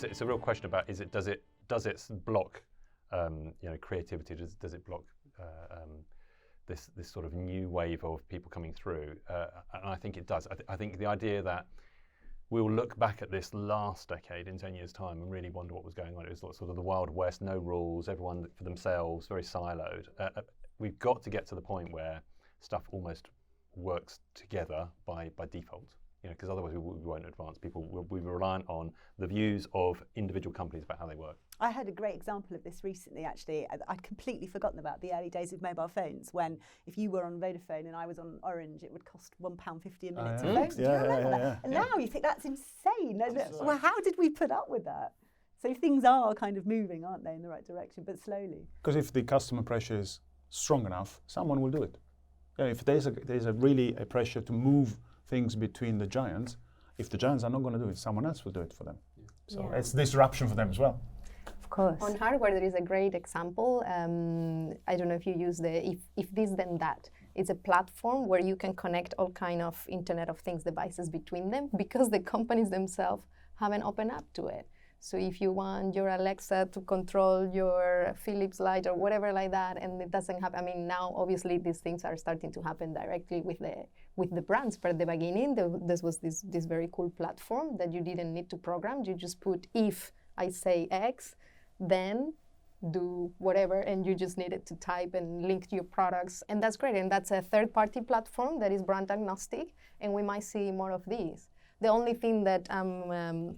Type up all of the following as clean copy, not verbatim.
it's a real question about does it block creativity? Does it block this sort of new wave of people coming through? And I think it does. I think the idea that we'll look back at this last decade in 10 years' time and really wonder what was going on. It was sort of the Wild West, no rules, everyone for themselves, very siloed. We've got to get to the point where stuff almost works together by default, because otherwise we won't advance. People will be reliant on the views of individual companies about how they work. I had a great example of this recently, actually. I'd completely forgotten about the early days of mobile phones, when if you were on Vodafone and I was on Orange, it would cost £1.50 a minute to phone. Do you remember that? And now you think that's insane. Well, how did we put up with that? So things are kind of moving, aren't they, in the right direction, but slowly. Because if the customer pressure is strong enough, someone will do it. If there's a really a pressure to move things between the giants, if the giants are not going to do it, someone else will do it for them. So it's disruption for them as well. Course. On hardware, there is a great example. I don't know if you use the if this then that. It's a platform where you can connect all kind of Internet of Things devices between them, because the companies themselves haven't opened up to it. So if you want your Alexa to control your Philips light or whatever like that, and it doesn't happen. I mean, now obviously these things are starting to happen directly with the brands. But at the beginning, there was this very cool platform that you didn't need to program. You just put, if I say X, then do whatever, and you just needed to type and link to your products, and that's great. And that's a third-party platform that is brand agnostic, and we might see more of these. The only thing that I'm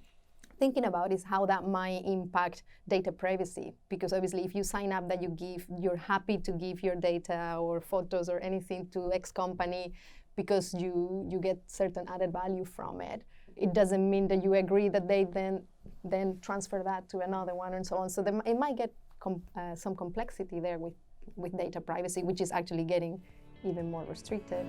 thinking about is how that might impact data privacy, because obviously if you sign up that you're happy to give your data or photos or anything to X company because you get certain added value from it, it doesn't mean that you agree that they then transfer that to another one and so on. So it might get some complexity there with data privacy, which is actually getting even more restricted.